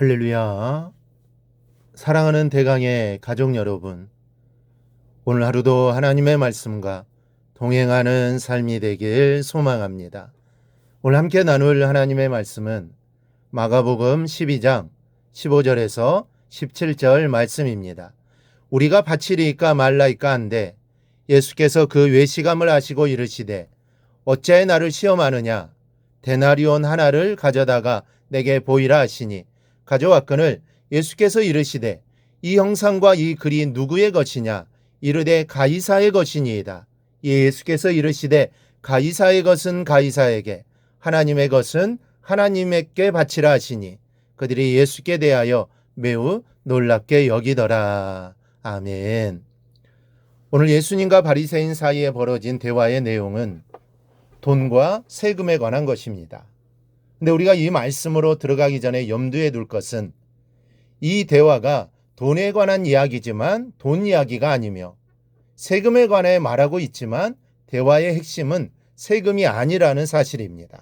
할렐루야. 사랑하는 대강의 가족 여러분, 오늘 하루도 하나님의 말씀과 동행하는 삶이 되길 소망합니다. 오늘 함께 나눌 하나님의 말씀은 마가복음 12장 15절에서 17절 말씀입니다. 우리가 바치리이까 말라이까 한데 예수께서 그 외식함을 아시고 이르시되 어찌하여 나를 시험하느냐, 데나리온 하나를 가져다가 내게 보이라 하시니 가져왔거늘 예수께서 이르시되 이 형상과 이 글이 누구의 것이냐, 이르되 가이사의 것이니이다. 예수께서 이르시되 가이사의 것은 가이사에게, 하나님의 것은 하나님께 바치라 하시니 그들이 예수께 대하여 매우 놀랍게 여기더라. 아멘. 오늘 예수님과 바리새인 사이에 벌어진 대화의 내용은 돈과 세금에 관한 것입니다. 근데 우리가 이 말씀으로 들어가기 전에 염두에 둘 것은 이 대화가 돈에 관한 이야기지만 돈 이야기가 아니며 세금에 관해 말하고 있지만 대화의 핵심은 세금이 아니라는 사실입니다.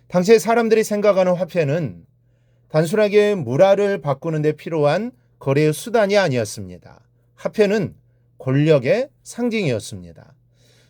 당시에 사람들이 생각하는 화폐는 단순하게 물화를 바꾸는 데 필요한 거래의 수단이 아니었습니다. 화폐는 권력의 상징이었습니다.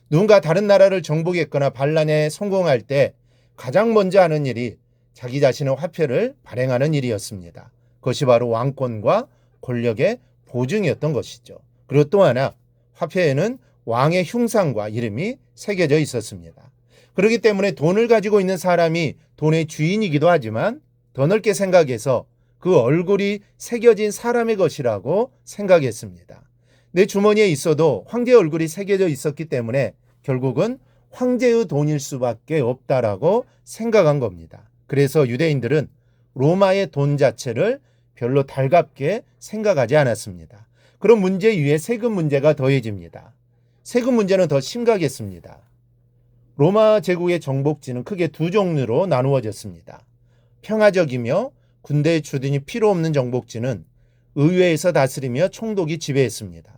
누군가 다른 나라를 정복했거나 반란에 성공할 때 가장 먼저 하는 일이 자기 자신의 화폐를 발행하는 일이었습니다. 그것이 바로 왕권과 권력의 보증이었던 것이죠. 그리고 또 하나, 화폐에는 왕의 흉상과 이름이 새겨져 있었습니다. 그렇기 때문에 돈을 가지고 있는 사람이 돈의 주인이기도 하지만 더 넓게 생각해서 그 얼굴이 새겨진 사람의 것이라고 생각했습니다. 내 주머니에 있어도 황제의 얼굴이 새겨져 있었기 때문에 결국은 황제의 돈일 수밖에 없다라고 생각한 겁니다. 그래서 유대인들은 로마의 돈 자체를 별로 달갑게 생각하지 않았습니다. 그런 문제 위에 세금 문제가 더해집니다. 세금 문제는 더 심각했습니다. 로마 제국의 정복지는 크게 두 종류로 나누어졌습니다. 평화적이며 군대의 주둔이 필요 없는 정복지는 의회에서 다스리며 총독이 지배했습니다.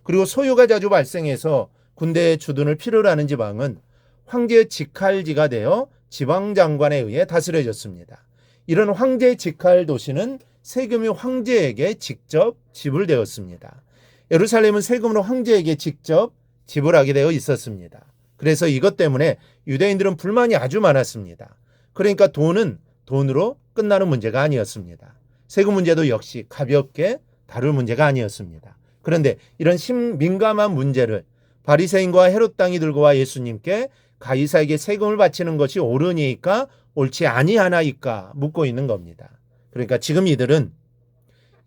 그리고 소요가 자주 발생해서 군대의 주둔을 필요로 하는 지방은 황제의 직할지가 되어 지방장관에 의해 다스려졌습니다. 이런 황제의 직할 도시는 세금이 황제에게 직접 지불되었습니다. 예루살렘은 세금으로 황제에게 직접 지불하게 되어 있었습니다. 그래서 이것 때문에 유대인들은 불만이 아주 많았습니다. 그러니까 돈은 돈으로 끝나는 문제가 아니었습니다. 세금 문제도 역시 가볍게 다룰 문제가 아니었습니다. 그런데 이런 민감한 문제를 바리새인과 헤롯 당이 들고 와 예수님께 가이사에게 세금을 바치는 것이 옳으니까 옳지 아니하나이까 묻고 있는 겁니다. 그러니까 지금 이들은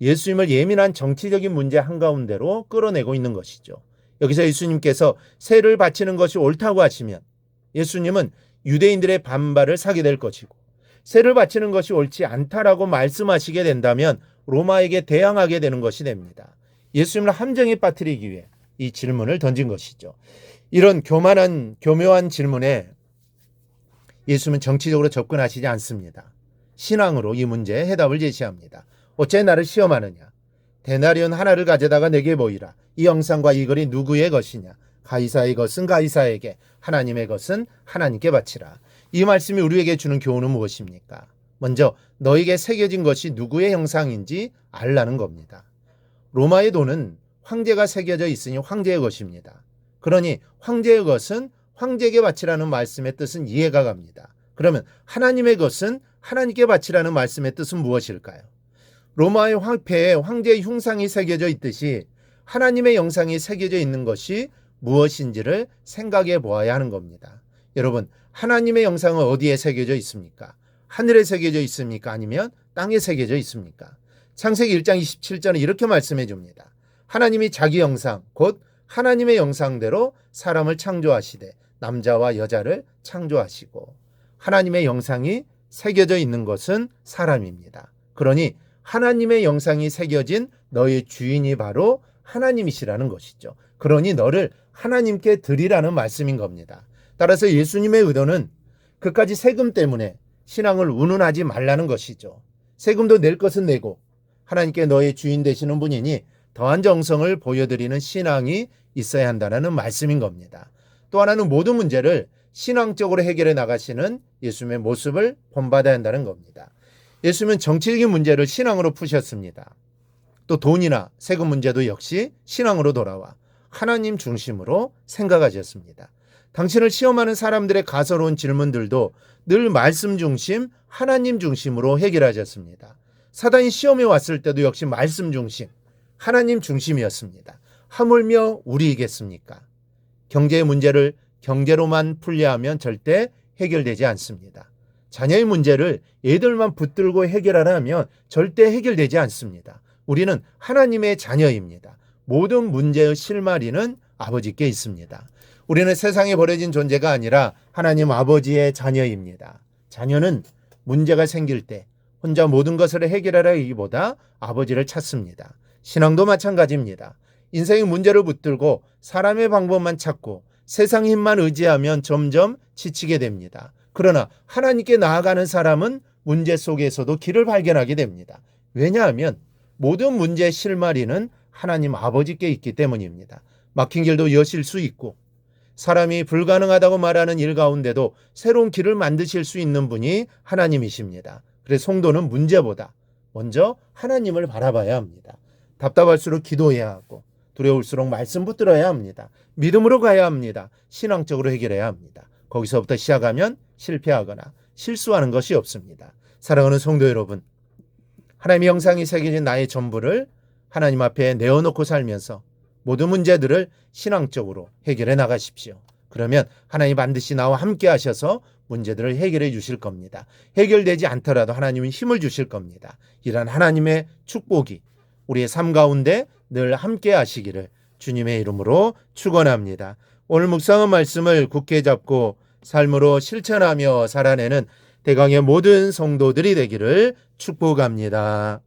예수님을 예민한 정치적인 문제 한가운데로 끌어내고 있는 것이죠. 여기서 예수님께서 세를 바치는 것이 옳다고 하시면 예수님은 유대인들의 반발을 사게 될 것이고, 세를 바치는 것이 옳지 않다라고 말씀하시게 된다면 로마에게 대항하게 되는 것이 됩니다. 예수님을 함정에 빠뜨리기 위해 이 질문을 던진 것이죠. 이런 교묘한 질문에 예수님은 정치적으로 접근하시지 않습니다. 신앙으로 이 문제에 해답을 제시합니다. 어째 나를 시험하느냐? 데나리온 하나를 가져다가 내게 보이라. 이 형상과 이 글이 누구의 것이냐? 가이사의 것은 가이사에게, 하나님의 것은 하나님께 바치라. 이 말씀이 우리에게 주는 교훈은 무엇입니까? 먼저 너에게 새겨진 것이 누구의 형상인지 알라는 겁니다. 로마의 돈은 황제가 새겨져 있으니 황제의 것입니다. 그러니 황제의 것은 황제에게 바치라는 말씀의 뜻은 이해가 갑니다. 그러면 하나님의 것은 하나님께 바치라는 말씀의 뜻은 무엇일까요? 로마의 화폐에 황제의 흉상이 새겨져 있듯이 하나님의 형상이 새겨져 있는 것이 무엇인지를 생각해 보아야 하는 겁니다. 여러분, 하나님의 형상은 어디에 새겨져 있습니까? 하늘에 새겨져 있습니까? 아니면 땅에 새겨져 있습니까? 창세기 1장 27절은 이렇게 말씀해 줍니다. 하나님이 자기 형상, 곧 하나님의 형상대로 사람을 창조하시되 남자와 여자를 창조하시고, 하나님의 형상이 새겨져 있는 것은 사람입니다. 그러니 하나님의 형상이 새겨진 너의 주인이 바로 하나님이시라는 것이죠. 그러니 너를 하나님께 드리라는 말씀인 겁니다. 따라서 예수님의 의도는 그까지 세금 때문에 신앙을 운운하지 말라는 것이죠. 세금도 낼 것은 내고 하나님께 너의 주인 되시는 분이니 더한 정성을 보여드리는 신앙이 있어야 한다는 말씀인 겁니다. 또 하나는 모든 문제를 신앙적으로 해결해 나가시는 예수님의 모습을 본받아야 한다는 겁니다. 예수님은 정치적인 문제를 신앙으로 푸셨습니다. 또 돈이나 세금 문제도 역시 신앙으로 돌아와 하나님 중심으로 생각하셨습니다. 당신을 시험하는 사람들의 가소로운 질문들도 늘 말씀 중심, 하나님 중심으로 해결하셨습니다. 사단이 시험에 왔을 때도 역시 말씀 중심, 하나님 중심이었습니다. 하물며 우리이겠습니까? 경제의 문제를 경제로만 풀려하면 절대 해결되지 않습니다. 자녀의 문제를 애들만 붙들고 해결하라 하면 절대 해결되지 않습니다. 우리는 하나님의 자녀입니다. 모든 문제의 실마리는 아버지께 있습니다. 우리는 세상에 버려진 존재가 아니라 하나님 아버지의 자녀입니다. 자녀는 문제가 생길 때 혼자 모든 것을 해결하라기보다 아버지를 찾습니다. 신앙도 마찬가지입니다. 인생의 문제를 붙들고 사람의 방법만 찾고 세상 힘만 의지하면 점점 지치게 됩니다. 그러나 하나님께 나아가는 사람은 문제 속에서도 길을 발견하게 됩니다. 왜냐하면 모든 문제의 실마리는 하나님 아버지께 있기 때문입니다. 막힌 길도 여실 수 있고 사람이 불가능하다고 말하는 일 가운데도 새로운 길을 만드실 수 있는 분이 하나님이십니다. 그래서 성도는 문제보다 먼저 하나님을 바라봐야 합니다. 답답할수록 기도해야 하고 두려울수록 말씀 붙들어야 합니다. 믿음으로 가야 합니다. 신앙적으로 해결해야 합니다. 거기서부터 시작하면 실패하거나 실수하는 것이 없습니다. 사랑하는 성도 여러분, 하나님의 형상이 새겨진 나의 전부를 하나님 앞에 내어놓고 살면서 모든 문제들을 신앙적으로 해결해 나가십시오. 그러면 하나님 반드시 나와 함께 하셔서 문제들을 해결해 주실 겁니다. 해결되지 않더라도 하나님은 힘을 주실 겁니다. 이런 하나님의 축복이 우리의 삶 가운데 늘 함께 하시기를 주님의 이름으로 축원합니다. 오늘 묵상한 말씀을 굳게 잡고 삶으로 실천하며 살아내는 대강의 모든 성도들이 되기를 축복합니다.